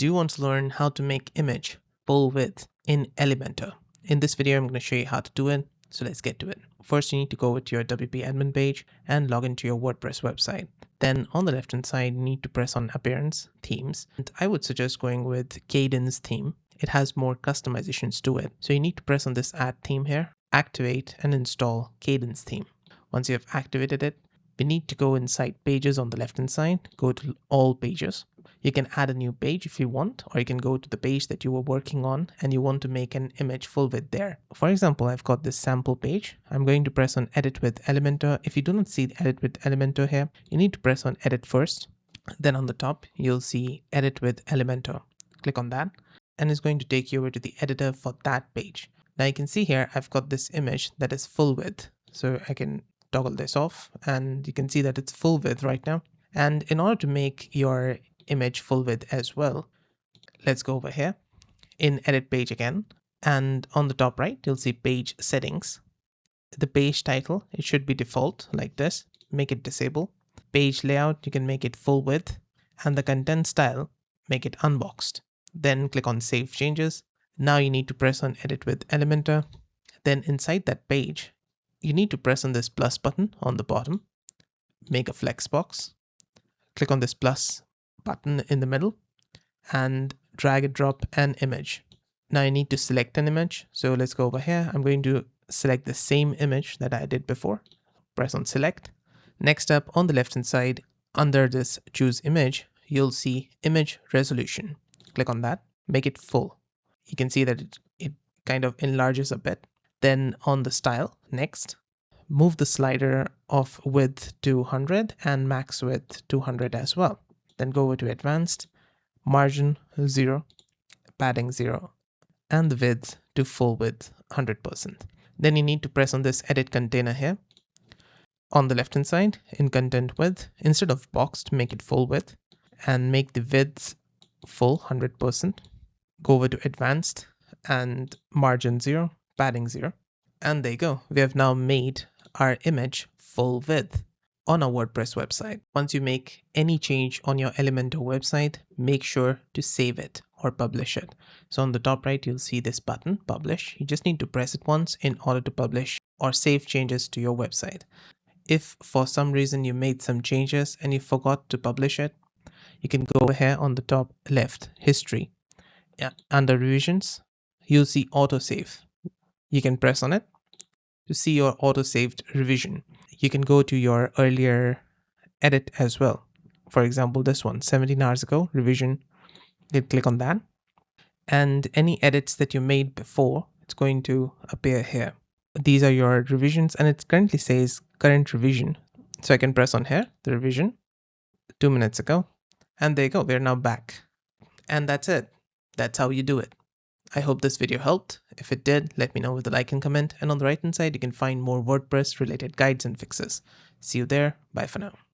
Do you want to learn how to make image full width in Elementor? In this video, I'm going to show you how to do it. So let's get to it. First, you need to go over to your WP admin page and log into your WordPress website. Then on the left hand side, you need to press on Appearance, Themes. And I would suggest going with Cadence theme. It has more customizations to it. So you need to press on this Add theme here, activate and install Cadence theme. Once you have activated it, we need to go inside Pages on the left hand side, go to All Pages. You can add a new page if you want, or you can go to the page that you were working on and you want to make an image full width there. For example, I've got this sample page. I'm going to press on Edit with Elementor. If you do not see the Edit with Elementor here, you need to press on Edit first. Then on the top, you'll see Edit with Elementor. Click on that and it's going to take you over to the editor for that page. Now you can see here, I've got this image that is full width. So I can toggle this off and you can see that it's full width right now. And in order to make your image full width as well, let's go over here in Edit Page again, and on the top right you'll see Page Settings. The page title, it should be default like this. Make it disable. Page layout, you can make it full width, and the content style, make it unboxed. Then click on Save Changes. Now you need to press on Edit with Elementor. Then inside that page, you need to press on this plus button on the bottom, make a flex box, click on this plus button in the middle and drag and drop an image. Now you need to select an image. So let's go over here. I'm going to select the same image that I did before. Press on Select. Next up on the left hand side, under this Choose Image, you'll see Image Resolution. Click on that, make it full. You can see that it kind of enlarges a bit. Then on the Style, next, move the slider of width to 100 and max width to 100 as well. Then go over to Advanced, Margin 0, Padding 0, and the width to full width 100%. Then you need to press on this Edit Container here. On the left hand side, in Content Width, instead of boxed, make it full width and make the width full 100%. Go over to Advanced and Margin 0, Padding 0. And there you go. We have now made our image full width on our WordPress website. Once you make any change on your Elementor website, make sure to save it or publish it. So on the top right, you'll see this button, Publish. You just need to press it once in order to publish or save changes to your website. If for some reason you made some changes and you forgot to publish it, you can go over here on the top left, History. Under Revisions, you'll see Autosave. You can press on it to see your auto-saved revision. You can go to your earlier edit as well. For example, this one, 17 hours ago, revision. You click on that. And any edits that you made before, it's going to appear here. These are your revisions and it currently says current revision. So I can press on here, the revision, 2 minutes ago. And there you go, we're now back. And that's it. That's how you do it. I hope this video helped. If it did, let me know with a like and comment. And on the right hand side, you can find more WordPress related guides and fixes. See you there. Bye for now.